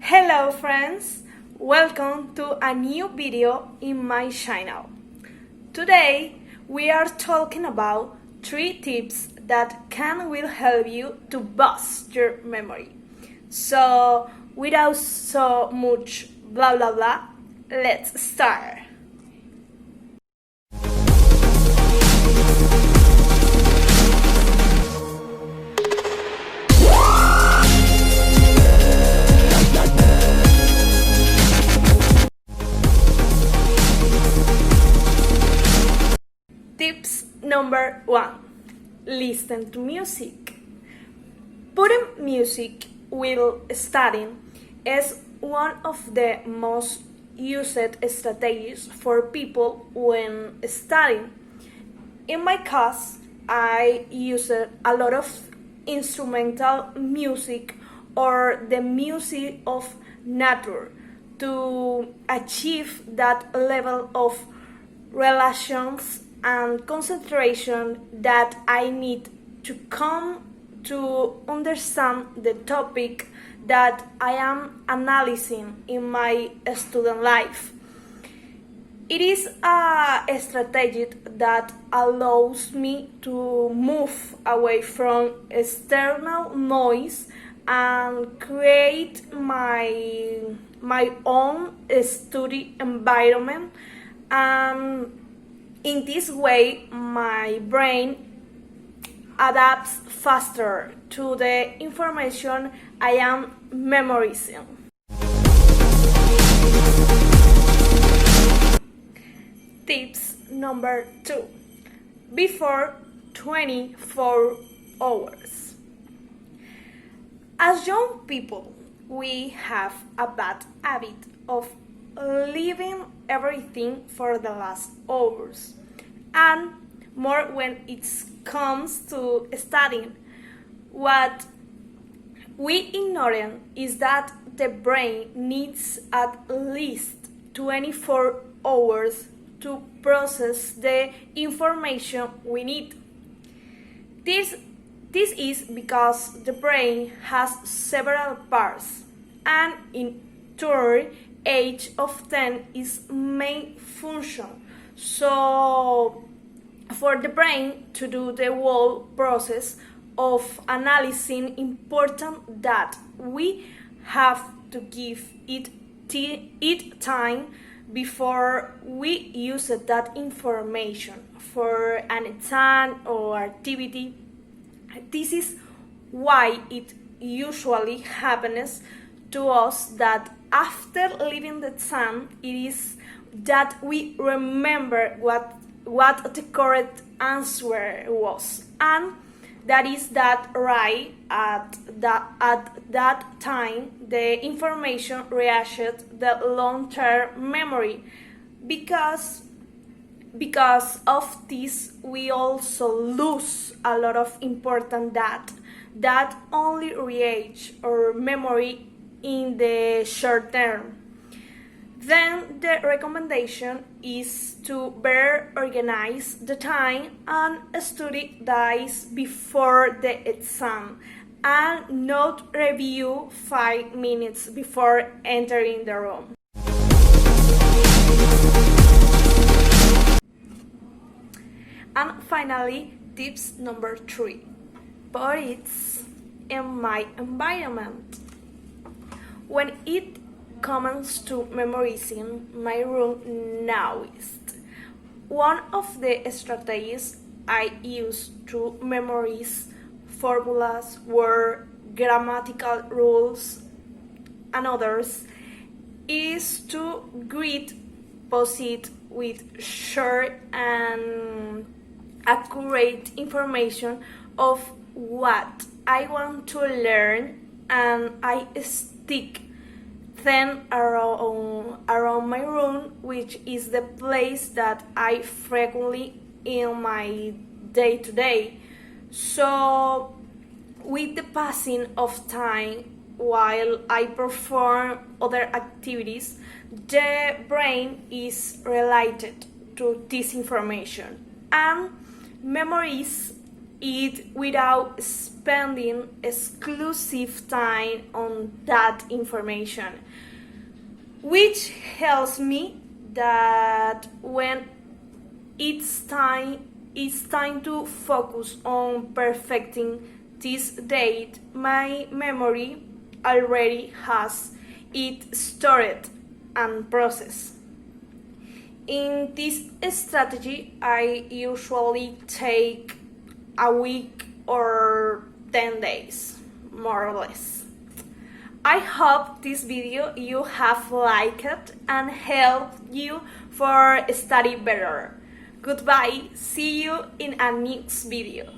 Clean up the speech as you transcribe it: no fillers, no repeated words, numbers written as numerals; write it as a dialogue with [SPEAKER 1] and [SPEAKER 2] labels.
[SPEAKER 1] Hello friends, welcome to a new video in my channel. Today we are talking about 3 tips that will help you to boost your memory. So without so much blah blah blah, let's start. Tips number 1. Listen to music. Putting music while studying is one of the most used strategies for people when studying. In my case, I use a lot of instrumental music or the music of nature to achieve that level of relations and concentration that I need to come to understand the topic that I am analyzing in my student life. It is a strategy that allows me to move away from external noise and create my own study environment, and in this way my brain adapts faster to the information I am memorizing. Tips number 2. Before 24 hours. As young people, we have a bad habit of leaving everything for the last hours, and more when it comes to studying. What we ignore is that the brain needs at least 24 hours to process the information we need. This is because the brain has several parts, and in turn age of 10 is main function. So for the brain to do the whole process of analyzing important data, we have to give it time before we use that information for an exam or activity. This is why it usually happens to us that after leaving the exam, it is that we remember what the correct answer was, and that is that right at that time the information reaches the long-term memory. Because of this, we also lose a lot of important data that only reach our memory in the short term. Then the recommendation is to better organize the time and study days before the exam, and not review 5 minutes before entering the room. And finally, tips number 3. Put it in my environment. When it comes to memorizing, my room now is one of the strategies I use to memorize formulas, word, grammatical rules, and others is to greet post-it with short and accurate information of what I want to learn, and I stick then around my room, which is the place that I frequently in my day-to-day. So with the passing of time, while I perform other activities, the brain is related to this information, and memories it without spending exclusive time on that information, which helps me that when it's time to focus on perfecting this date, my memory already has it stored and processed. In this strategy, I usually take a week or 10 days, more or less. I hope this video you have liked and helped you for study better. Goodbye, see you in a next video.